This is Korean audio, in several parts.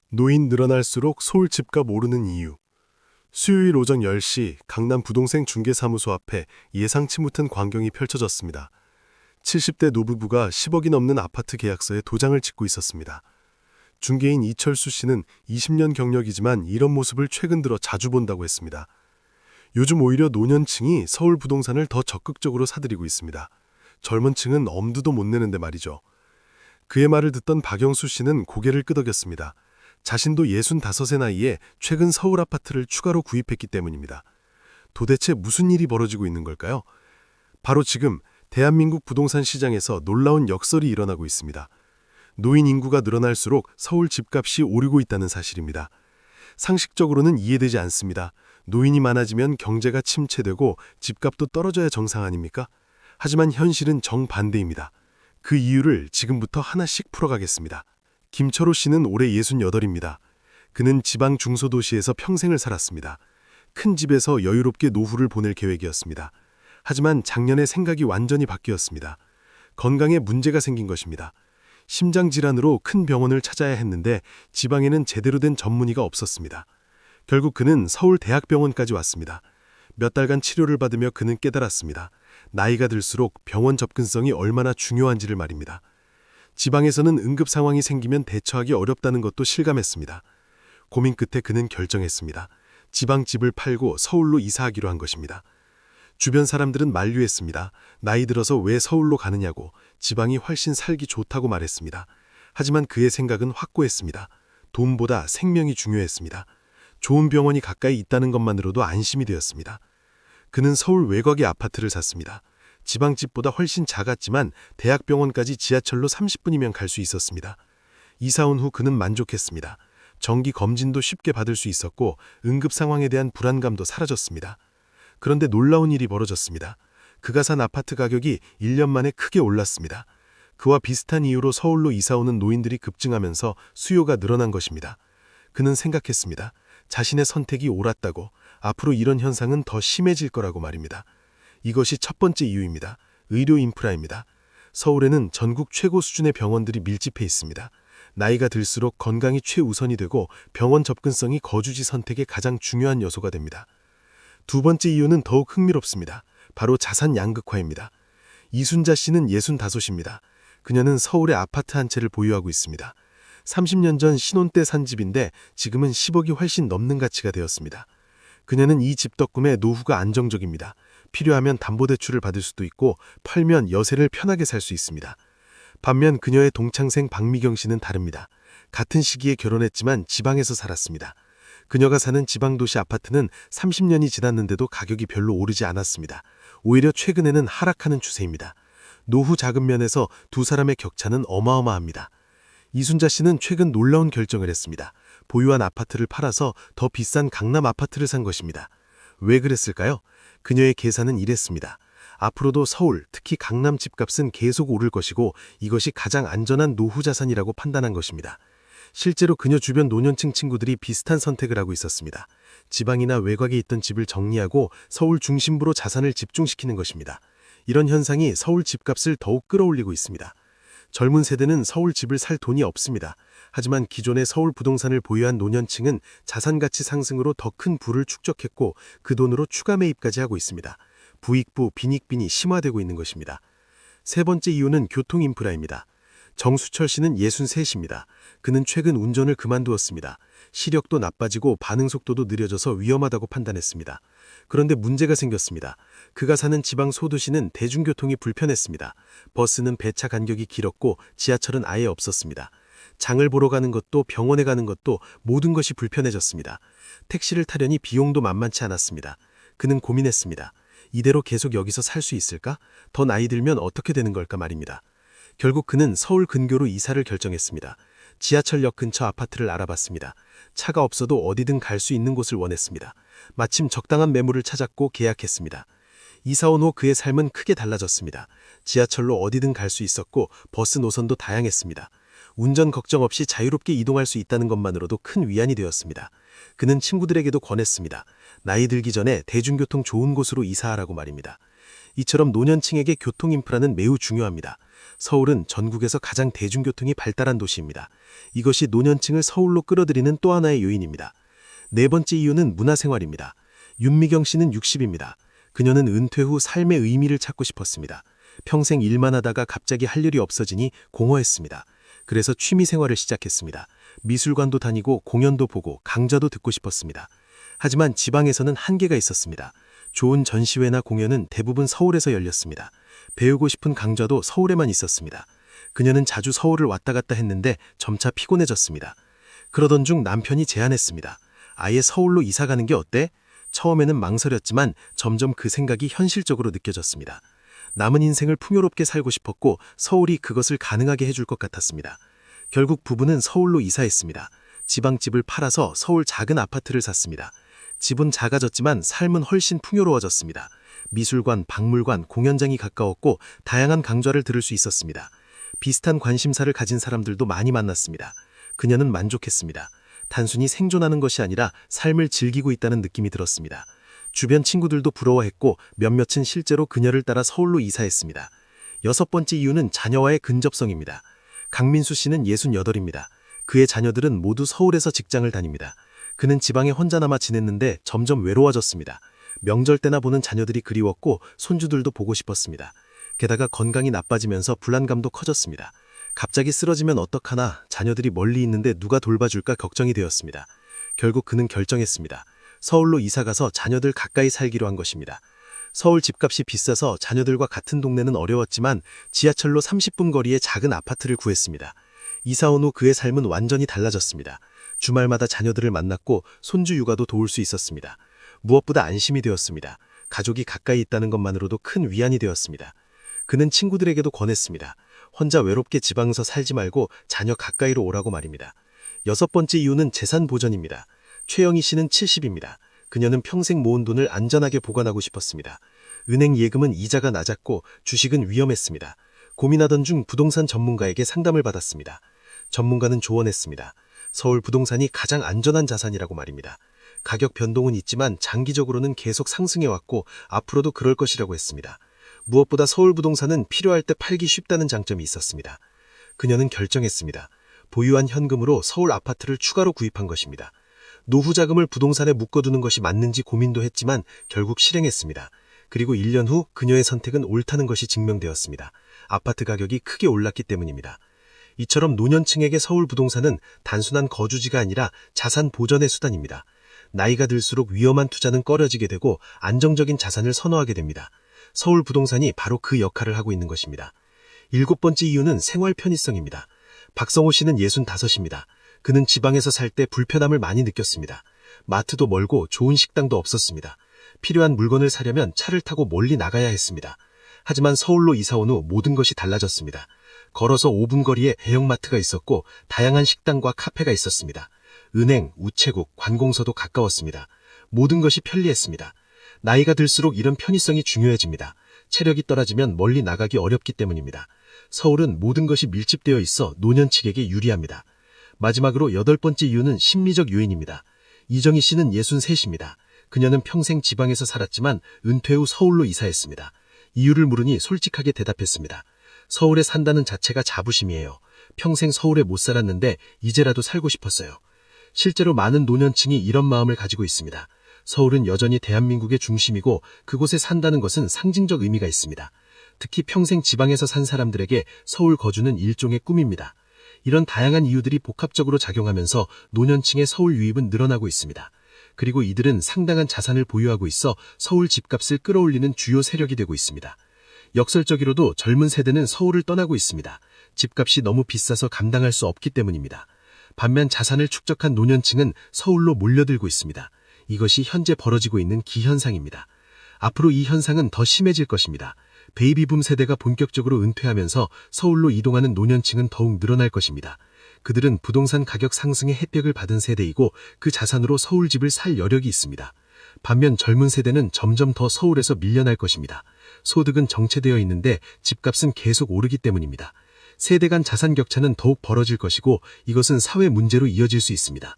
노인 늘어날수록 서울 집값 오르는 이유. 수요일 오전 10시 강남 부동생 중개사무소 앞에 예상치 못한 광경이 펼쳐졌습니다. 70대 노부부가 10억이 넘는 아파트 계약서에 도장을 찍고 있었습니다. 중개인 이철수 씨는 20년 경력이지만 이런 모습을 최근 들어 자주 본다고 했습니다. 요즘 오히려 노년층이 서울 부동산을 더 적극적으로 사들이고 있습니다. 젊은 층은 엄두도 못 내는데 말이죠. 그의 말을 듣던 박영수 씨는 고개를 끄덕였습니다. 자신도 65세 나이에 최근 서울 아파트를 추가로 구입했기 때문입니다. 도대체 무슨 일이 벌어지고 있는 걸까요? 바로 지금 대한민국 부동산 시장에서 놀라운 역설이 일어나고 있습니다. 노인 인구가 늘어날수록 서울 집값이 오르고 있다는 사실입니다. 상식적으로는 이해되지 않습니다. 노인이 많아지면 경제가 침체되고 집값도 떨어져야 정상 아닙니까? 하지만 현실은 정반대입니다. 그 이유를 지금부터 하나씩 풀어가겠습니다. 김철호 씨는 올해 68입니다. 그는 지방 중소도시에서 평생을 살았습니다. 큰 집에서 여유롭게 노후를 보낼 계획이었습니다. 하지만 작년에 생각이 완전히 바뀌었습니다. 건강에 문제가 생긴 것입니다. 심장질환으로 큰 병원을 찾아야 했는데 지방에는 제대로 된 전문의가 없었습니다. 결국 그는 서울대학병원까지 왔습니다. 몇 달간 치료를 받으며 그는 깨달았습니다. 나이가 들수록 병원 접근성이 얼마나 중요한지를 말입니다. 지방에서는 응급 상황이 생기면 대처하기 어렵다는 것도 실감했습니다. 고민 끝에 그는 결정했습니다. 지방집을 팔고 서울로 이사하기로 한 것입니다. 주변 사람들은 만류했습니다. 나이 들어서 왜 서울로 가느냐고, 지방이 훨씬 살기 좋다고 말했습니다. 하지만 그의 생각은 확고했습니다. 돈보다 생명이 중요했습니다. 좋은 병원이 가까이 있다는 것만으로도 안심이 되었습니다. 그는 서울 외곽의 아파트를 샀습니다. 지방집보다 훨씬 작았지만 대학병원까지 지하철로 30분이면 갈 수 있었습니다. 이사 온 후 그는 만족했습니다. 정기 검진도 쉽게 받을 수 있었고 응급 상황에 대한 불안감도 사라졌습니다. 그런데 놀라운 일이 벌어졌습니다. 그가 산 아파트 가격이 1년 만에 크게 올랐습니다. 그와 비슷한 이유로 서울로 이사 오는 노인들이 급증하면서 수요가 늘어난 것입니다. 그는 생각했습니다. 자신의 선택이 옳았다고, 앞으로 이런 현상은 더 심해질 거라고 말입니다. 이것이 첫 번째 이유입니다. 의료 인프라입니다. 서울에는 전국 최고 수준의 병원들이 밀집해 있습니다. 나이가 들수록 건강이 최우선이 되고 병원 접근성이 거주지 선택의 가장 중요한 요소가 됩니다. 두 번째 이유는 더욱 흥미롭습니다. 바로 자산 양극화입니다. 이순자 씨는 65입니다. 그녀는 서울에 아파트 한 채를 보유하고 있습니다. 30년 전 신혼 때 산 집인데 지금은 10억이 훨씬 넘는 가치가 되었습니다. 그녀는 이 집 덕분에 노후가 안정적입니다. 필요하면 담보대출을 받을 수도 있고 팔면 여세를 편하게 살 수 있습니다. 반면 그녀의 동창생 박미경 씨는 다릅니다. 같은 시기에 결혼했지만 지방에서 살았습니다. 그녀가 사는 지방도시 아파트는 30년이 지났는데도 가격이 별로 오르지 않았습니다. 오히려 최근에는 하락하는 추세입니다. 노후 자금 면에서 두 사람의 격차는 어마어마합니다. 이순자 씨는 최근 놀라운 결정을 했습니다. 보유한 아파트를 팔아서 더 비싼 강남 아파트를 산 것입니다. 왜 그랬을까요? 그녀의 계산은 이랬습니다. 앞으로도 서울, 특히 강남 집값은 계속 오를 것이고 이것이 가장 안전한 노후 자산이라고 판단한 것입니다. 실제로 그녀 주변 노년층 친구들이 비슷한 선택을 하고 있었습니다. 지방이나 외곽에 있던 집을 정리하고 서울 중심부로 자산을 집중시키는 것입니다. 이런 현상이 서울 집값을 더욱 끌어올리고 있습니다. 젊은 세대는 서울 집을 살 돈이 없습니다. 하지만 기존의 서울 부동산을 보유한 노년층은 자산가치 상승으로 더 큰 부를 축적했고 그 돈으로 추가 매입까지 하고 있습니다. 부익부, 빈익빈이 심화되고 있는 것입니다. 세 번째 이유는 교통 인프라입니다. 정수철 씨는 63입니다. 그는 최근 운전을 그만두었습니다. 시력도 나빠지고 반응 속도도 느려져서 위험하다고 판단했습니다. 그런데 문제가 생겼습니다. 그가 사는 지방 소도시는 대중교통이 불편했습니다. 버스는 배차 간격이 길었고 지하철은 아예 없었습니다. 장을 보러 가는 것도 병원에 가는 것도 모든 것이 불편해졌습니다. 택시를 타려니 비용도 만만치 않았습니다. 그는 고민했습니다. 이대로 계속 여기서 살 수 있을까? 더 나이 들면 어떻게 되는 걸까 말입니다. 결국 그는 서울 근교로 이사를 결정했습니다. 지하철역 근처 아파트를 알아봤습니다. 차가 없어도 어디든 갈 수 있는 곳을 원했습니다. 마침 적당한 매물을 찾았고 계약했습니다. 이사 온 후 그의 삶은 크게 달라졌습니다. 지하철로 어디든 갈 수 있었고 버스 노선도 다양했습니다. 운전 걱정 없이 자유롭게 이동할 수 있다는 것만으로도 큰 위안이 되었습니다. 그는 친구들에게도 권했습니다. 나이 들기 전에 대중교통 좋은 곳으로 이사하라고 말입니다. 이처럼 노년층에게 교통 인프라는 매우 중요합니다. 서울은 전국에서 가장 대중교통이 발달한 도시입니다. 이것이 노년층을 서울로 끌어들이는 또 하나의 요인입니다. 네 번째 이유는 문화생활입니다. 윤미경 씨는 60입니다. 그녀는 은퇴 후 삶의 의미를 찾고 싶었습니다. 평생 일만 하다가 갑자기 할 일이 없어지니 공허했습니다. 그래서 취미 생활을 시작했습니다. 미술관도 다니고 공연도 보고 강좌도 듣고 싶었습니다. 하지만 지방에서는 한계가 있었습니다. 좋은 전시회나 공연은 대부분 서울에서 열렸습니다. 배우고 싶은 강좌도 서울에만 있었습니다. 그녀는 자주 서울을 왔다 갔다 했는데 점차 피곤해졌습니다. 그러던 중 남편이 제안했습니다. 아예 서울로 이사 가는 게 어때? 처음에는 망설였지만 점점 그 생각이 현실적으로 느껴졌습니다. 남은 인생을 풍요롭게 살고 싶었고 서울이 그것을 가능하게 해줄 것 같았습니다. 결국 부부는 서울로 이사했습니다. 지방집을 팔아서 서울 작은 아파트를 샀습니다. 집은 작아졌지만 삶은 훨씬 풍요로워졌습니다. 미술관, 박물관, 공연장이 가까웠고 다양한 강좌를 들을 수 있었습니다. 비슷한 관심사를 가진 사람들도 많이 만났습니다. 그녀는 만족했습니다. 단순히 생존하는 것이 아니라 삶을 즐기고 있다는 느낌이 들었습니다. 주변 친구들도 부러워했고 몇몇은 실제로 그녀를 따라 서울로 이사했습니다. 여섯 번째 이유는 자녀와의 근접성입니다. 강민수 씨는 68입니다. 그의 자녀들은 모두 서울에서 직장을 다닙니다. 그는 지방에 혼자 남아 지냈는데 점점 외로워졌습니다. 명절 때나 보는 자녀들이 그리웠고 손주들도 보고 싶었습니다. 게다가 건강이 나빠지면서 불안감도 커졌습니다. 갑자기 쓰러지면 어떡하나, 자녀들이 멀리 있는데 누가 돌봐줄까 걱정이 되었습니다. 결국 그는 결정했습니다. 서울로 이사가서 자녀들 가까이 살기로 한 것입니다. 서울 집값이 비싸서 자녀들과 같은 동네는 어려웠지만 지하철로 30분 거리의 작은 아파트를 구했습니다. 이사 온 후 그의 삶은 완전히 달라졌습니다. 주말마다 자녀들을 만났고 손주 육아도 도울 수 있었습니다. 무엇보다 안심이 되었습니다. 가족이 가까이 있다는 것만으로도 큰 위안이 되었습니다. 그는 친구들에게도 권했습니다. 혼자 외롭게 지방에서 살지 말고 자녀 가까이로 오라고 말입니다. 여섯 번째 이유는 재산 보전입니다. 최영희 씨는 70입니다. 그녀는 평생 모은 돈을 안전하게 보관하고 싶었습니다. 은행 예금은 이자가 낮았고 주식은 위험했습니다. 고민하던 중 부동산 전문가에게 상담을 받았습니다. 전문가는 조언했습니다. 서울 부동산이 가장 안전한 자산이라고 말입니다. 가격 변동은 있지만 장기적으로는 계속 상승해왔고 앞으로도 그럴 것이라고 했습니다. 무엇보다 서울 부동산은 필요할 때 팔기 쉽다는 장점이 있었습니다. 그녀는 결정했습니다. 보유한 현금으로 서울 아파트를 추가로 구입한 것입니다. 노후 자금을 부동산에 묶어두는 것이 맞는지 고민도 했지만 결국 실행했습니다. 그리고 1년 후 그녀의 선택은 옳다는 것이 증명되었습니다. 아파트 가격이 크게 올랐기 때문입니다. 이처럼 노년층에게 서울 부동산은 단순한 거주지가 아니라 자산 보전의 수단입니다. 나이가 들수록 위험한 투자는 꺼려지게 되고 안정적인 자산을 선호하게 됩니다. 서울 부동산이 바로 그 역할을 하고 있는 것입니다. 일곱 번째 이유는 생활 편의성입니다. 박성호 씨는 65입니다. 그는 지방에서 살 때 불편함을 많이 느꼈습니다. 마트도 멀고 좋은 식당도 없었습니다. 필요한 물건을 사려면 차를 타고 멀리 나가야 했습니다. 하지만 서울로 이사 온 후 모든 것이 달라졌습니다. 걸어서 5분 거리에 대형마트가 있었고 다양한 식당과 카페가 있었습니다. 은행, 우체국, 관공서도 가까웠습니다. 모든 것이 편리했습니다. 나이가 들수록 이런 편의성이 중요해집니다. 체력이 떨어지면 멀리 나가기 어렵기 때문입니다. 서울은 모든 것이 밀집되어 있어 노년층에게 유리합니다. 마지막으로 여덟 번째 이유는 심리적 요인입니다. 이정희 씨는 63입니다. 그녀는 평생 지방에서 살았지만 은퇴 후 서울로 이사했습니다. 이유를 물으니 솔직하게 대답했습니다. 서울에 산다는 자체가 자부심이에요. 평생 서울에 못 살았는데 이제라도 살고 싶었어요. 실제로 많은 노년층이 이런 마음을 가지고 있습니다. 서울은 여전히 대한민국의 중심이고 그곳에 산다는 것은 상징적 의미가 있습니다. 특히 평생 지방에서 산 사람들에게 서울 거주는 일종의 꿈입니다. 이런 다양한 이유들이 복합적으로 작용하면서 노년층의 서울 유입은 늘어나고 있습니다. 그리고 이들은 상당한 자산을 보유하고 있어 서울 집값을 끌어올리는 주요 세력이 되고 있습니다. 역설적으로도 젊은 세대는 서울을 떠나고 있습니다. 집값이 너무 비싸서 감당할 수 없기 때문입니다. 반면 자산을 축적한 노년층은 서울로 몰려들고 있습니다. 이것이 현재 벌어지고 있는 기현상입니다. 앞으로 이 현상은 더 심해질 것입니다. 베이비붐 세대가 본격적으로 은퇴하면서 서울로 이동하는 노년층은 더욱 늘어날 것입니다. 그들은 부동산 가격 상승의 혜택을 받은 세대이고 그 자산으로 서울 집을 살 여력이 있습니다. 반면 젊은 세대는 점점 더 서울에서 밀려날 것입니다. 소득은 정체되어 있는데 집값은 계속 오르기 때문입니다. 세대 간 자산 격차는 더욱 벌어질 것이고 이것은 사회 문제로 이어질 수 있습니다.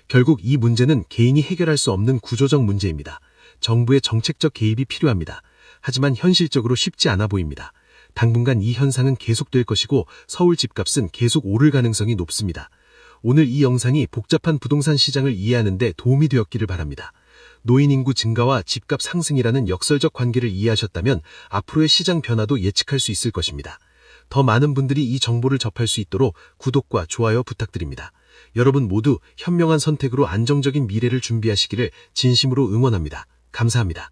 결국 이 문제는 개인이 해결할 수 없는 구조적 문제입니다. 정부의 정책적 개입이 필요합니다. 하지만 현실적으로 쉽지 않아 보입니다. 당분간 이 현상은 계속될 것이고 서울 집값은 계속 오를 가능성이 높습니다. 오늘 이 영상이 복잡한 부동산 시장을 이해하는 데 도움이 되었기를 바랍니다. 노인 인구 증가와 집값 상승이라는 역설적 관계를 이해하셨다면 앞으로의 시장 변화도 예측할 수 있을 것입니다. 더 많은 분들이 이 정보를 접할 수 있도록 구독과 좋아요 부탁드립니다. 여러분 모두 현명한 선택으로 안정적인 미래를 준비하시기를 진심으로 응원합니다. 감사합니다.